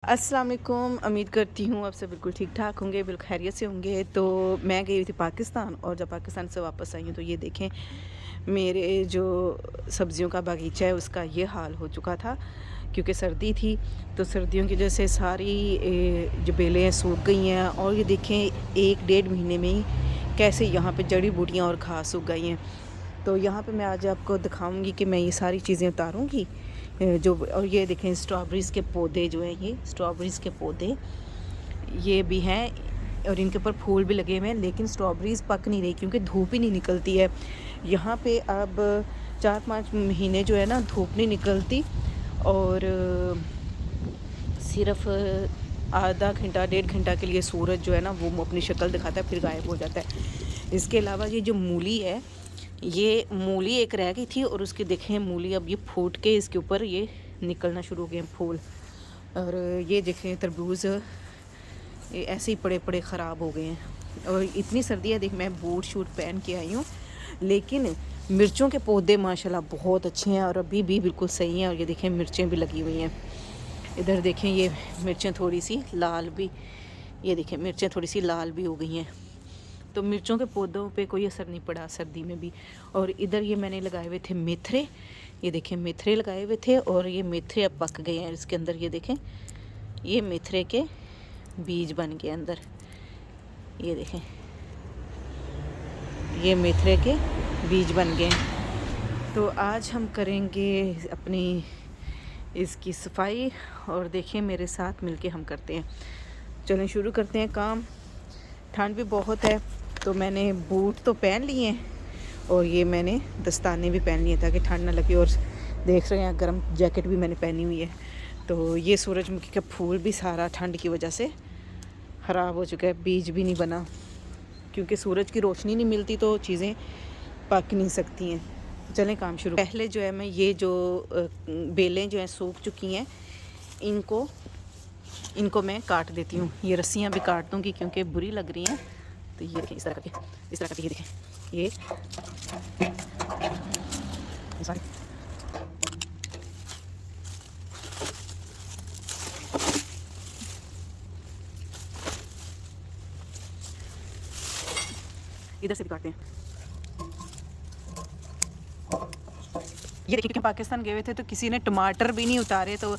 अस्सलाम वालेकुम। उम्मीद करती हूँ आप सब बिल्कुल ठीक ठाक होंगे, बिल्कुल खैरियत से होंगे। तो मैं गई हुई थी पाकिस्तान, और जब पाकिस्तान से वापस आई हूँ तो ये देखें मेरे जो सब्ज़ियों का बागीचा है उसका ये हाल हो चुका था। क्योंकि सर्दी थी तो सर्दियों की वजह से सारी जो बेलें हैं सूख गई हैं। और ये देखें 1 डेढ़ महीने में ही कैसे यहाँ पे जड़ी बूटियाँ और घास उग गई हैं। तो यहाँ पे मैं आज आपको दिखाऊंगी कि मैं ये सारी चीज़ें उतारूंगी जो। और ये देखें स्ट्रॉबेरीज़ के पौधे जो हैं, ये स्ट्रॉबेरीज़ के पौधे ये भी हैं और इनके ऊपर फूल भी लगे हुए हैं, लेकिन स्ट्रॉबेरीज़ पक नहीं रही क्योंकि धूप ही नहीं निकलती है। यहाँ पे अब 4-5 महीने जो है ना धूप नहीं निकलती, और सिर्फ आधा घंटा 1.5 घंटा के लिए सूरज जो है ना वो अपनी शक्ल दिखाता है, फिर गायब हो जाता है। इसके अलावा ये जो मूली है, ये मूली एक रह गई थी, और उसके देखें मूली अब ये फूट के इसके ऊपर ये निकलना शुरू हो गए हैं फूल। और ये देखें तरबूज ये ऐसे ही पड़े पड़े ख़राब हो गए हैं। और इतनी सर्दी है, देख मैं बूट शूट पहन के आई हूँ, लेकिन मिर्चों के पौधे माशाल्लाह बहुत अच्छे हैं और अभी भी बिल्कुल सही हैं। और ये देखें मिर्चें भी लगी हुई हैं। इधर देखें ये मिर्चें थोड़ी सी लाल भी, ये देखें मिर्चें थोड़ी सी लाल भी हो गई हैं। तो मिर्चों के पौधों पे कोई असर नहीं पड़ा सर्दी में भी। और इधर ये मैंने लगाए हुए थे मेथरे, ये देखें मेथरे लगाए हुए थे, और ये मेथरे अब पक गए हैं। इसके अंदर ये देखें ये मेथरे के बीज बन गए अंदर, ये देखें ये मेथरे के बीज बन गए। तो आज हम करेंगे अपनी इसकी सफाई, और देखें मेरे साथ मिलके हम करते हैं। चलें शुरू करते हैं काम। ठंड भी बहुत है तो मैंने बूट तो पहन लिए हैं, और ये मैंने दस्ताने भी पहन लिए ताकि ठंड ना लगे। और देख रहे हैं गर्म जैकेट भी मैंने पहनी हुई है। तो ये सूरजमुखी का फूल भी सारा ठंड की वजह से ख़राब हो चुका है, बीज भी नहीं बना, क्योंकि सूरज की रोशनी नहीं मिलती तो चीज़ें पक नहीं सकती हैं। चलें काम शुरू। पहले जो है मैं ये जो बेलें जो हैं सूख चुकी हैं, इनको मैं काट देती हूँ। ये रस्सियाँ भी काट दूँगी क्योंकि बुरी लग रही हैं। तो ये देखें इस तरह करके ये देखें ये सॉरी इधर से भी काटते हैं। ये देखिए क्योंकि पाकिस्तान गए हुए थे तो किसी ने टमाटर भी नहीं उतारे, तो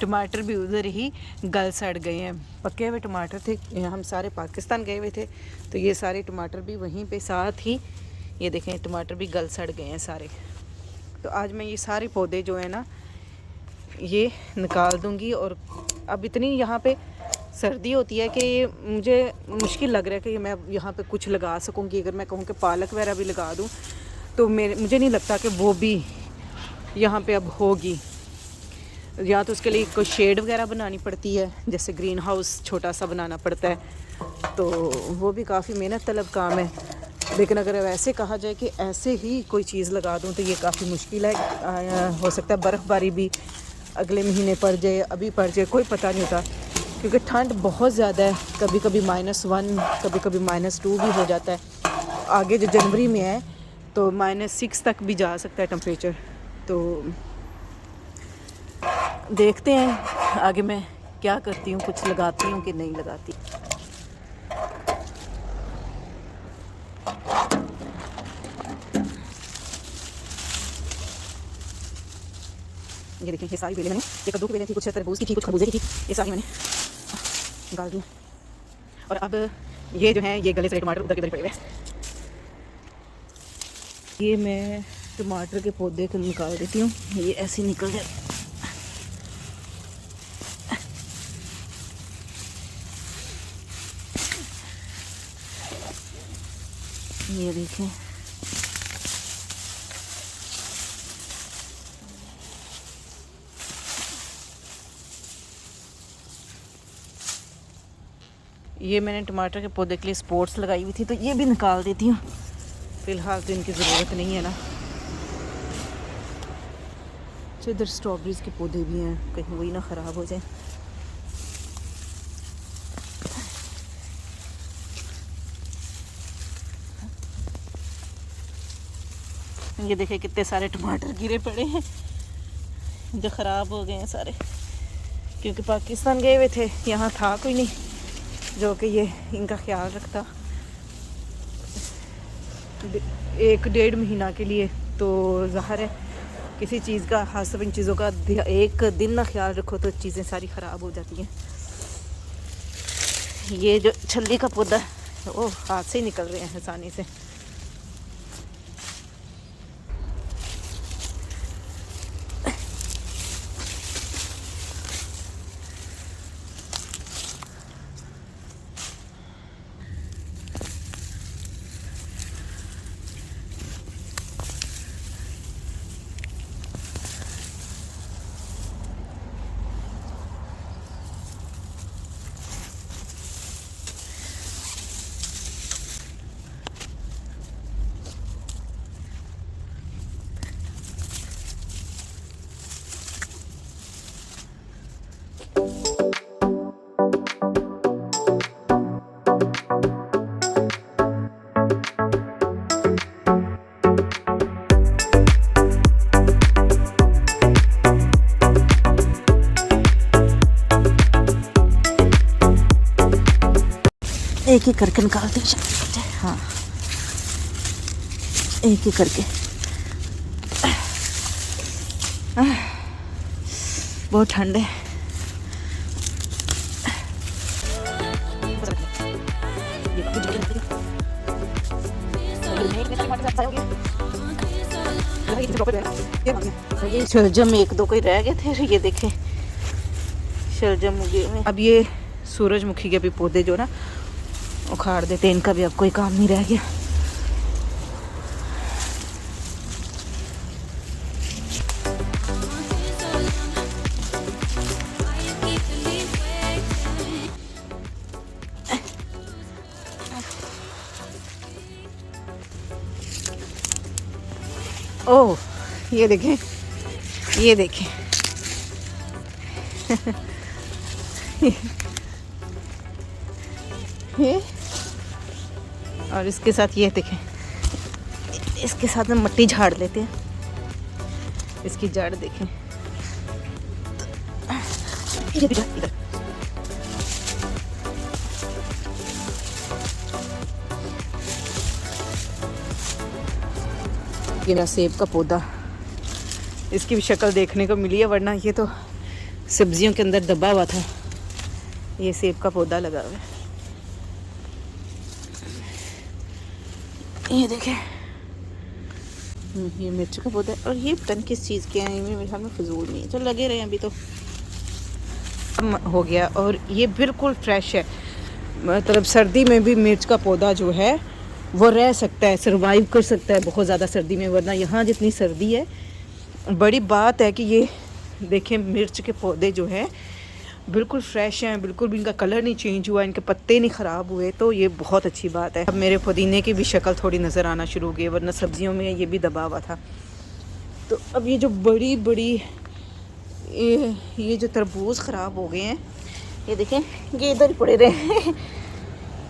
टमाटर भी उधर ही गल सड़ गए हैं। पके हुए टमाटर थे, हम सारे पाकिस्तान गए हुए थे तो ये सारे टमाटर भी वहीं पे साथ ही ये देखें टमाटर भी गल सड़ गए हैं सारे। तो आज मैं ये सारे पौधे जो है ना ये निकाल दूँगी। और अब इतनी यहाँ पे सर्दी होती है कि मुझे मुश्किल लग रहा है कि मैं यहाँ पे कुछ लगा सकूँगी। अगर मैं कहूँ कि पालक वगैरह भी लगा दूँ तो मुझे नहीं लगता कि वो भी यहाँ पे अब होगी। या तो उसके लिए कोई शेड वगैरह बनानी पड़ती है, जैसे ग्रीन हाउस छोटा सा बनाना पड़ता है, तो वो भी काफ़ी मेहनत तलब काम है। लेकिन अगर वैसे कहा जाए कि ऐसे ही कोई चीज़ लगा दूँ तो ये काफ़ी मुश्किल है। हो सकता है बर्फ़बारी भी अगले महीने पड़ जाए, अभी पड़ जाए, कोई पता नहीं होता, क्योंकि ठंड बहुत ज़्यादा है। कभी कभी -1 कभी कभी -2 भी हो जाता है। आगे जो जनवरी में है तो -6 तक भी जा सकता है टेम्परेचर। तो देखते हैं आगे मैं क्या करती हूँ, कुछ लगाती हूँ कि नहीं लगाती। ये देखिए ये सारी बेलें मैंने, ये कद्दू की बेलें थी, कुछ तरबूज की थी, कुछ खरबूजे की थी, ये सारी मैंने निकाल दी। और अब ये जो है ये गले से टमाटर उधर के उधर पड़े हुए हैं। ये मैं टमाटर के पौधे को निकाल देती हूँ, ये ऐसे निकल जाए। ये देखें ये मैंने टमाटर के पौधे के लिए स्पोर्ट्स लगाई हुई थी, तो ये भी निकाल देती हूँ। फ़िलहाल तो इनकी ज़रूरत नहीं है ना। अच्छा इधर स्ट्रॉबेरीज़ के पौधे भी हैं, कहीं वही ना ख़राब हो जाए। ये देखे कितने सारे टमाटर गिरे पड़े हैं जो ख़राब हो गए हैं सारे। क्योंकि पाकिस्तान गए हुए थे, यहाँ था कोई नहीं जो कि ये इनका ख्याल रखता 1-1.5 महीना के लिए। तो ज़ाहिर है किसी चीज़ का, खासतौर इन चीज़ों का एक दिन ना ख्याल रखो तो चीज़ें सारी ख़राब हो जाती हैं। ये जो छल्ली का पौधा है वो हाथ से ही निकल रहे हैं आसानी से। एक ही करके निकालते हैं। हाँ, एक ही करके। बहुत ठंड है। शलजम 1-2 कोई रह गए थे, ये देखें शलजम उगे हुए। अब ये सूरजमुखी के भी पौधे जो ना उखाड़ देते हैं, इनका भी अब कोई काम नहीं रह गया। ओह, ये देखें, ये देखें। ये और इसके साथ ये देखें, इसके साथ में मिट्टी झाड़ लेते हैं। इसकी जड़ देखें, ये भी इधर। ये मेरा सेब का पौधा, इसकी भी शक्ल देखने को मिली है, वरना ये तो सब्जियों के अंदर दबा हुआ था। ये सेब का पौधा लगा हुआ है, ये देखें। ये मिर्च का पौधा है, और ये पता नहीं किस चीज़ के हैं, मेरे ख्याल में फजूल नहीं है। चलो लगे रहे हैं, अभी तो हो गया। और ये बिल्कुल फ्रेश है, मतलब सर्दी में भी मिर्च का पौधा जो है वो रह सकता है, सरवाइव कर सकता है बहुत ज़्यादा सर्दी में, वरना यहाँ जितनी सर्दी है। बड़ी बात है कि ये देखें, मिर्च के पौधे जो हैं बिल्कुल फ्रेश हैं, बिल्कुल भी इनका कलर नहीं चेंज हुआ, इनके पत्ते नहीं ख़राब हुए, तो ये बहुत अच्छी बात है। अब मेरे पुदीने की भी शक्ल थोड़ी नज़र आना शुरू हो गई, वरना सब्जियों में ये भी दबा हुआ था। तो अब ये जो बड़ी बड़ी ये जो तरबूज ख़राब हो गए हैं, ये देखें, ये इधर ही पड़े रहे हैं,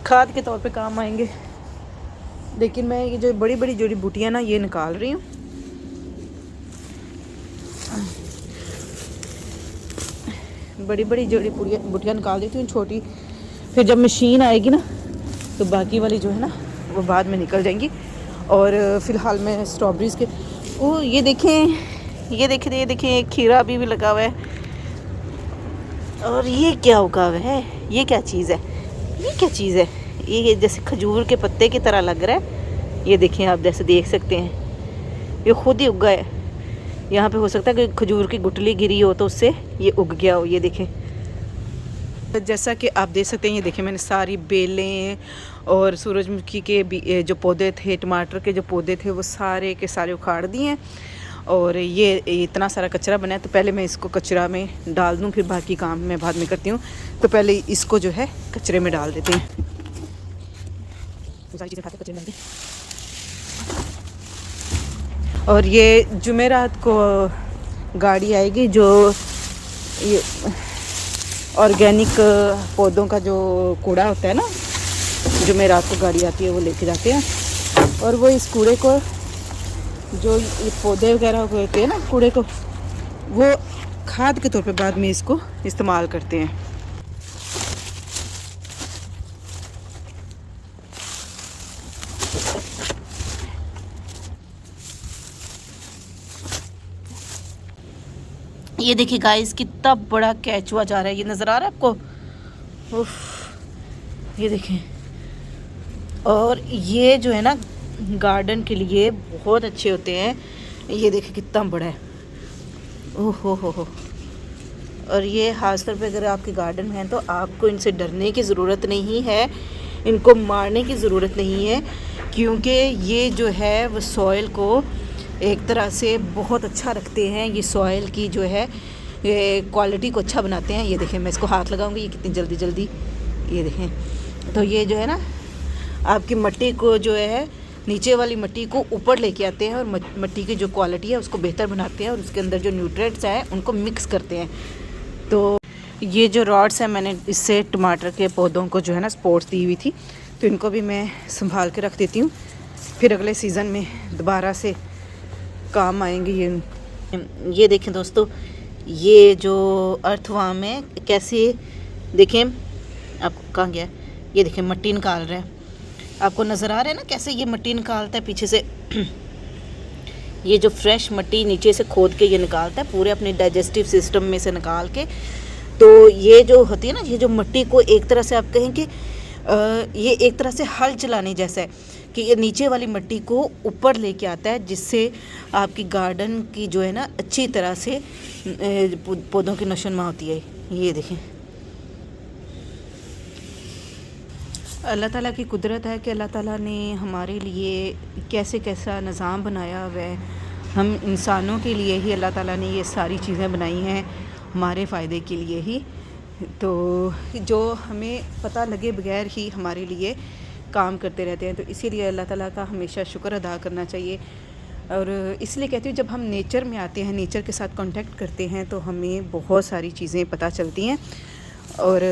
खाद के तौर पे काम आएंगे। लेकिन मैं ये जो बड़ी बड़ी जड़ी बूटियाँ ना, ये निकाल रही हूँ। बड़ी बड़ी जड़ी बूटियाँ निकाल देती हूँ, छोटी फिर जब मशीन आएगी ना तो बाकी वाली जो है ना वो बाद में निकल जाएंगी। और फ़िलहाल मैं स्ट्रॉबेरीज़ के ये देखें, ये देखें, ये देखें, एक खीरा भी लगा हुआ है। और ये क्या उगा हुआ है, ये क्या चीज़ है, ये क्या चीज़ है? ये जैसे खजूर के पत्ते की तरह लग रहा है। ये देखें, आप जैसे देख सकते हैं, ये खुद ही उगा है। यहाँ पे हो सकता है कि खजूर की गुठली गिरी हो तो उससे ये उग गया हो। ये देखें, जैसा कि आप देख सकते हैं, ये देखें, मैंने सारी बेलें और सूरजमुखी के जो पौधे थे, टमाटर के जो पौधे थे, वो सारे के सारे उखाड़ दिए हैं। और ये इतना सारा कचरा बना है, तो पहले मैं इसको कचरा में डाल दूँ, फिर बाकी काम मैं बाद में करती हूँ। तो पहले इसको जो है कचरे में डाल देते हैं। सारी चीज़ें खाते कचरे में डालते हैं। और ये जुमेरात को गाड़ी आएगी, जो ये ऑर्गेनिक पौधों का जो कूड़ा होता है ना, जुमेरात को गाड़ी आती है, वो लेके जाते हैं। और वो इस कूड़े को, जो ये पौधे वगैरह होते हैं ना, कूड़े को वो खाद के तौर पे बाद में इसको इस्तेमाल करते हैं। ये देखिए गाइस कितना बड़ा केचुआ जा रहा है, ये नज़र आ रहा है आपको? उफ, ये देखें। और ये जो है ना गार्डन के लिए बहुत अच्छे होते हैं। ये देखिए कितना बड़ा है, ओह हो। और ये खास तौर पे अगर आपके गार्डन में है तो आपको इनसे डरने की ज़रूरत नहीं है, इनको मारने की ज़रूरत नहीं है, क्योंकि ये जो है वो सॉइल को एक तरह से बहुत अच्छा रखते हैं। ये सॉइल की जो है ये क्वालिटी को अच्छा बनाते हैं। ये देखें, मैं इसको हाथ लगाऊंगी, ये कितनी जल्दी ये देखें। तो ये जो है ना आपकी मिट्टी को जो है नीचे वाली मिट्टी को ऊपर लेके आते हैं और मिट्टी की जो क्वालिटी है उसको बेहतर बनाते हैं और उसके अंदर जो न्यूट्रिएंट्स हैं उनको मिक्स करते हैं। तो ये जो रॉड्स हैं मैंने इससे टमाटर के पौधों को जो है ना स्पोर्ट्स दी हुई थी, तो इनको भी मैं संभाल के रख देती हूँ, फिर अगले सीज़न में दोबारा से काम आएंगे। ये देखें दोस्तों, ये जो अर्थवार्म है कैसे, देखें आपको कहाँ गया, ये देखें मिट्टी निकाल रहे हैं, आपको नज़र आ रहा है ना कैसे ये मिट्टी निकालता है पीछे से। ये जो फ्रेश मिट्टी नीचे से खोद के ये निकालता है पूरे अपने डाइजेस्टिव सिस्टम में से निकाल के। तो ये जो होती है ना, ये जो मिट्टी को एक तरह से आप कहें कि ये एक तरह से हल चलाने जैसा है कि ये नीचे वाली मिट्टी को ऊपर लेके आता है, जिससे आपकी गार्डन की जो है ना अच्छी तरह से पौधों की नशोनुमा होती है। ये देखें, अल्लाह ताला की कुदरत है कि अल्लाह ताला ने हमारे लिए कैसे कैसा निज़ाम बनाया हुआ है। हम इंसानों के लिए ही अल्लाह ताला ने ये सारी चीज़ें बनाई हैं, हमारे फ़ायदे के लिए ही। तो जो हमें पता लगे बगैर ही हमारे लिए काम करते रहते हैं, तो इसीलिए अल्लाह ताला का हमेशा शुक्र अदा करना चाहिए। और इसलिए कहती हूँ जब हम नेचर में आते हैं, नेचर के साथ कांटेक्ट करते हैं, तो हमें बहुत सारी चीज़ें पता चलती हैं। और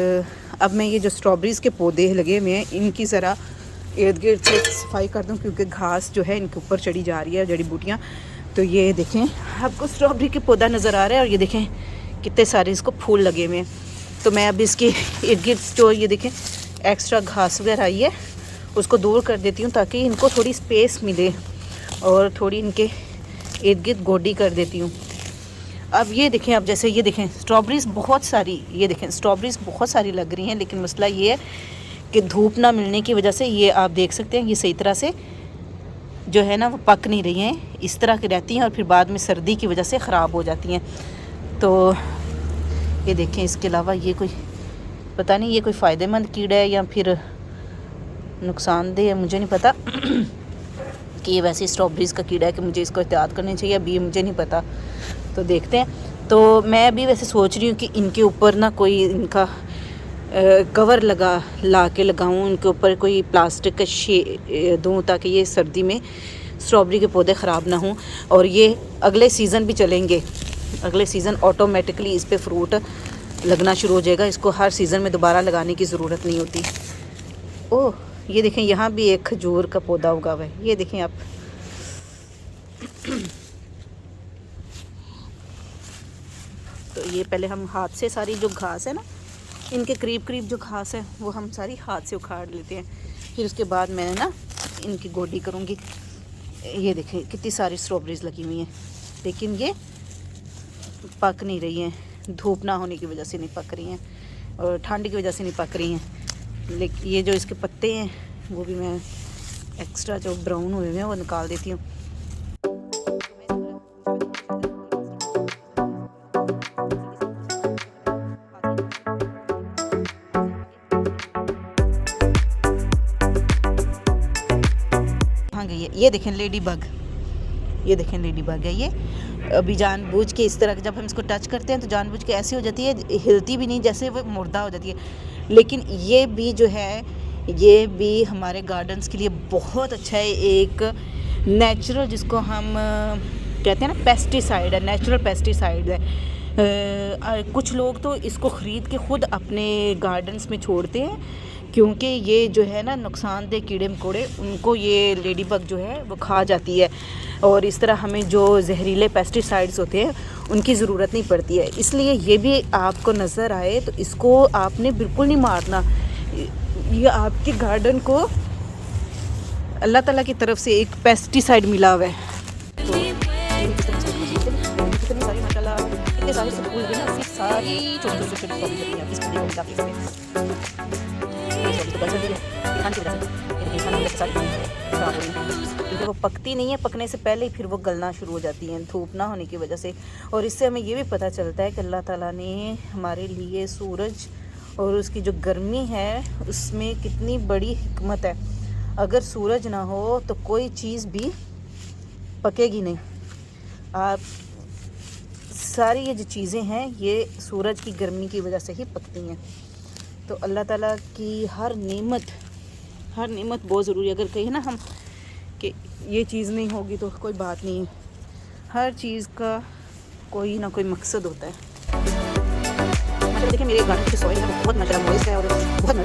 अब मैं ये जो स्ट्रॉबेरीज़ के पौधे लगे हुए हैं इनकी ज़रा इर्द गिर्द से सफाई कर दूँ, क्योंकि घास जो है इनके ऊपर चढ़ी जा रही है, जड़ी बूटियाँ। तो ये देखें, आपको स्ट्रॉबेरी के पौधा नज़र आ रहा है और ये देखें कितने सारे इसको फूल लगे हुए हैं। तो मैं अब इसके इर्द गिर्द जो ये देखें एक्स्ट्रा घास वगैरह आई है उसको दूर कर देती हूँ, ताकि इनको थोड़ी स्पेस मिले, और थोड़ी इनके इर्द गिर्द गोडी कर देती हूँ। अब ये देखें, अब जैसे ये देखें स्ट्रॉबेरीज़ बहुत सारी, ये देखें स्ट्रॉबेरीज़ बहुत सारी लग रही हैं, लेकिन मसला ये है कि धूप ना मिलने की वजह से ये आप देख सकते हैं ये सही तरह से जो है ना वो पक नहीं रही हैं, इस तरह की रहती हैं और फिर बाद में सर्दी की वजह से ख़राब हो जाती हैं। तो ये देखें, इसके अलावा ये कोई पता नहीं ये कोई फ़ायदेमंद कीड़ा है या फिर नुकसानदेह है, मुझे नहीं पता कि ये वैसे स्ट्रॉबेरीज़ का कीड़ा है कि मुझे इसको एहतियात करनी चाहिए, अभी मुझे नहीं पता। तो देखते हैं। तो मैं अभी वैसे सोच रही हूँ कि इनके ऊपर ना कोई इनका कवर ला के लगाऊँ, उनके ऊपर कोई प्लास्टिक का दूँ, ताकि ये सर्दी में स्ट्रॉबेरी के पौधे ख़राब ना हों और ये अगले सीज़न भी चलेंगे। अगले सीज़न ऑटोमेटिकली इस पे फ्रूट लगना शुरू हो जाएगा, इसको हर सीज़न में दोबारा लगाने की ज़रूरत नहीं होती। ओह, ये देखें यहाँ भी एक खजूर का पौधा उगा हुआ है, ये देखें आप। तो ये पहले हम हाथ से सारी जो घास है ना, इनके करीब जो घास है वो हम सारी हाथ से उखाड़ लेते हैं, फिर उसके बाद मैं ना इनकी गोडी करूँगी। ये देखें कितनी सारी स्ट्रॉबेरीज़ लगी हुई हैं, लेकिन ये पक नहीं रही हैं, धूप ना होने की वजह से नहीं पक रही हैं और ठंड की वजह से नहीं पक रही हैं। लेकिन ये जो इसके पत्ते हैं वो भी मैं एक्स्ट्रा जो ब्राउन हुए हुए हैं वो निकाल देती हूँ। ये देखें लेडी बग, ये देखें लेडी बग है। ये अभी जानबूझ के इस तरह जब हम इसको टच करते हैं तो जानबूझ के ऐसी हो जाती है, हिलती भी नहीं, जैसे वो मुर्दा हो जाती है। लेकिन ये भी जो है ये भी हमारे गार्डन्स के लिए बहुत अच्छा है, एक नेचुरल जिसको हम कहते हैं ना पेस्टिसाइड है, नेचुरल पेस्टिसाइड है। कुछ लोग तो इसको ख़रीद के ख़ुद अपने गार्डन्स में छोड़ते हैं, क्योंकि ये जो है ना नुकसानदेह कीड़े मकोड़े उनको ये लेडी बग जो है वो खा जाती है। और इस तरह हमें जो जहरीले पेस्टिसाइड्स होते हैं उनकी ज़रूरत नहीं पड़ती है। इसलिए ये भी आपको नज़र आए तो इसको आपने बिल्कुल नहीं मारना। ये आपके गार्डन को अल्लाह ताला की तरफ से एक पेस्टिसाइड मिला हुआ है। तो कितनी सारी माशाल्लाह, इतने सारे से फूल भी ना, सारी छोटी-छोटी प्रॉब्लम है इस पौधे को काफ़ी क्योंकि वो पकती नहीं है, पकने से पहले ही फिर वो गलना शुरू हो जाती हैं धूप ना होने की वजह से। और इससे हमें ये भी पता चलता है कि अल्लाह ताला ने हमारे लिए सूरज और उसकी जो गर्मी है उसमें कितनी बड़ी हिकमत है। अगर सूरज ना हो तो कोई चीज़ भी पकेगी नहीं। आप सारी ये जो चीज़ें हैं ये सूरज की गर्मी की वजह से ही पकती हैं। तो अल्लाह ताला की हर नेमत बहुत ज़रूरी है। अगर कहें ना हम कि ये चीज़ नहीं होगी तो कोई बात नहीं है, हर चीज़ का कोई ना कोई मकसद होता है। देखिए मेरे गार्डन की सॉइल है बहुत मज़ा मॉइस्ट है और बहुत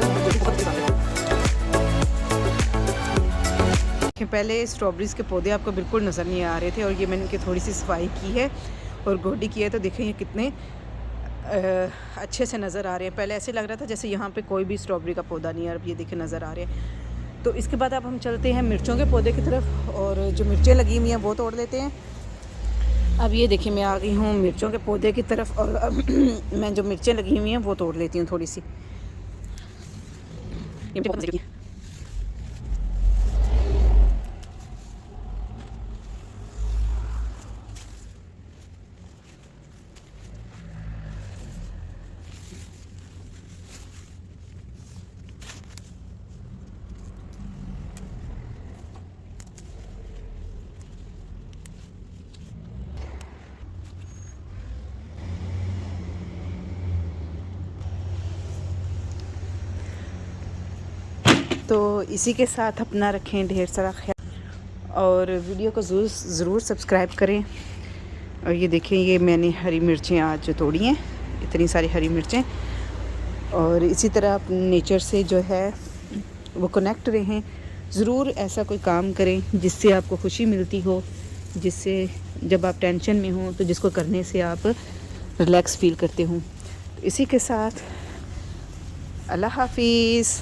पहले स्ट्रॉबेरीज़ के पौधे आपको बिल्कुल नज़र नहीं आ रहे थे और ये मैंने इनकी थोड़ी सी सफाई की है और गोडी की है तो देखें ये कितने अच्छे से नज़र आ रहे हैं। पहले ऐसे लग रहा था जैसे यहाँ पे कोई भी स्ट्रॉबेरी का पौधा नहीं है, अब ये देखें नज़र आ रहे हैं। तो इसके बाद अब हम चलते हैं मिर्चों के पौधे की तरफ और जो मिर्चें लगी हुई हैं वो तोड़ लेते हैं। अब ये देखिए मैं आ गई हूँ मिर्चों के पौधे की तरफ और अब मैं जो मिर्चें लगी हुई हैं वो तोड़ लेती हूँ थोड़ी सी। तो इसी के साथ अपना रखें ढेर सारा ख्याल और वीडियो को ज़रूर सब्सक्राइब करें। और ये देखें ये मैंने हरी मिर्चें आज तोड़ी हैं, इतनी सारी हरी मिर्चें। और इसी तरह आप नेचर से जो है वो कनेक्ट रहें। ज़रूर ऐसा कोई काम करें जिससे आपको खुशी मिलती हो, जिससे जब आप टेंशन में हो तो जिसको करने से आप रिलैक्स फील करते हो। तो इसी के साथ अल्लाह हाफिज़।